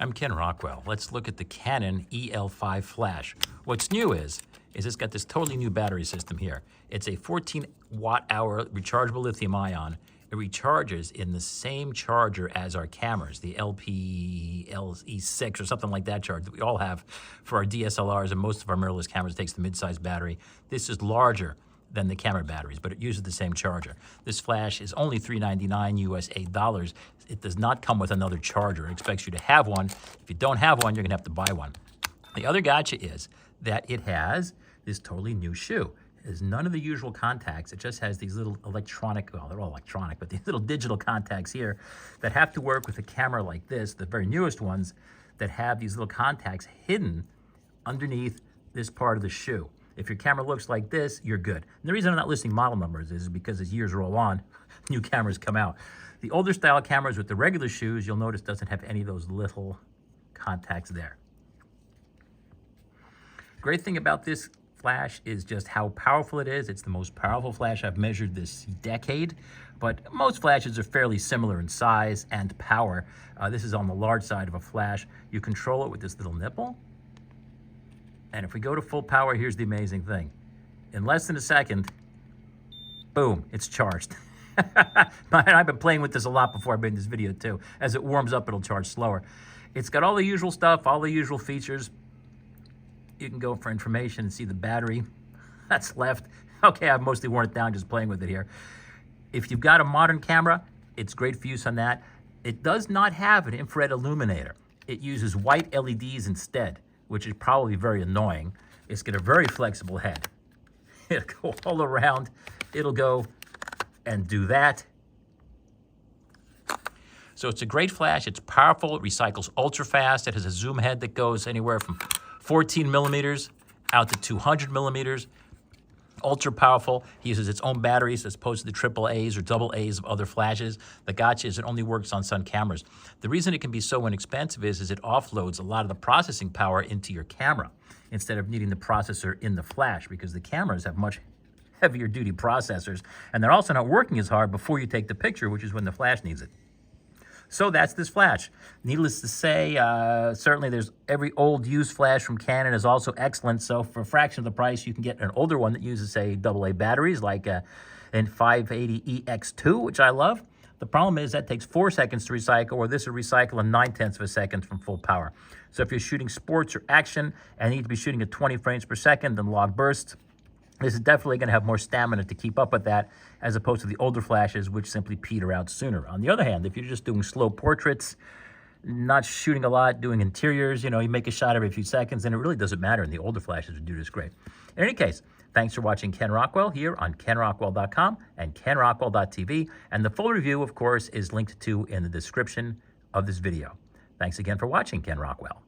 I'm Ken Rockwell. Let's look at the Canon EL-5 flash. What's new is it's got this totally new battery system here. It's a 14 watt-hour rechargeable lithium ion. It recharges in the same charger as our cameras, the LE-6 or something like that charger that we all have for our DSLRs, and most of our mirrorless cameras takes the mid-size battery. This is larger than the camera batteries, but it uses the same charger. This flash is only $399 US $8. It does not come with another charger. It expects you to have one. If you don't have one, you're gonna have to buy one. The other gotcha is that it has this totally new shoe. It has none of the usual contacts. It just has these little electronic, well, they're all electronic, but these little digital contacts here that have to work with a camera like this, the very newest ones that have these little contacts hidden underneath this part of the shoe. If your camera looks like this, you're good. And the reason I'm not listing model numbers is because as years roll on, new cameras come out. The older style cameras with the regular shoes, you'll notice doesn't have any of those little contacts there. Great thing about this flash is just how powerful it is. It's the most powerful flash I've measured this decade, but most flashes are fairly similar in size and power. This is on the large side of a flash. You control it with this little nipple. And if we go to full power, here's the amazing thing. In less than a second, boom, it's charged. I've been playing with this a lot before I made this video too. As it warms up, it'll charge slower. It's got all the usual stuff, all the usual features. You can go for information and see the battery that's left. Okay, I've mostly worn it down just playing with it here. If you've got a modern camera, it's great for use on that. It does not have an infrared illuminator. It uses white LEDs instead, which is probably very annoying. It's got a very flexible head. It'll go all around. It'll go and do that. So it's a great flash. It's powerful. It recycles ultra fast. It has a zoom head that goes anywhere from 14 millimeters out to 200 millimeters. Ultra powerful. It uses its own batteries as opposed to the AAAs or AA's of other flashes. The gotcha is it only works on sun cameras. The reason it can be so inexpensive is it offloads a lot of the processing power into your camera instead of needing the processor in the flash, because the cameras have much heavier duty processors, and they're also not working as hard before you take the picture, which is when the flash needs it. So that's this flash. Needless to say, certainly there's every old used flash from Canon is also excellent. So for a fraction of the price, you can get an older one that uses, say, AA batteries like an 580EX2, which I love. The problem is that takes 4 seconds to recycle, or this will recycle in 9/10 of a second from full power. So if you're shooting sports or action and need to be shooting at 20 frames per second and log bursts, this is definitely going to have more stamina to keep up with that, as opposed to the older flashes, which simply peter out sooner. On the other hand, if you're just doing slow portraits, not shooting a lot, doing interiors, you make a shot every few seconds, and it really doesn't matter, and the older flashes would do this great. In any case, thanks for watching Ken Rockwell here on kenrockwell.com and kenrockwell.tv, and the full review, of course, is linked to in the description of this video. Thanks again for watching Ken Rockwell.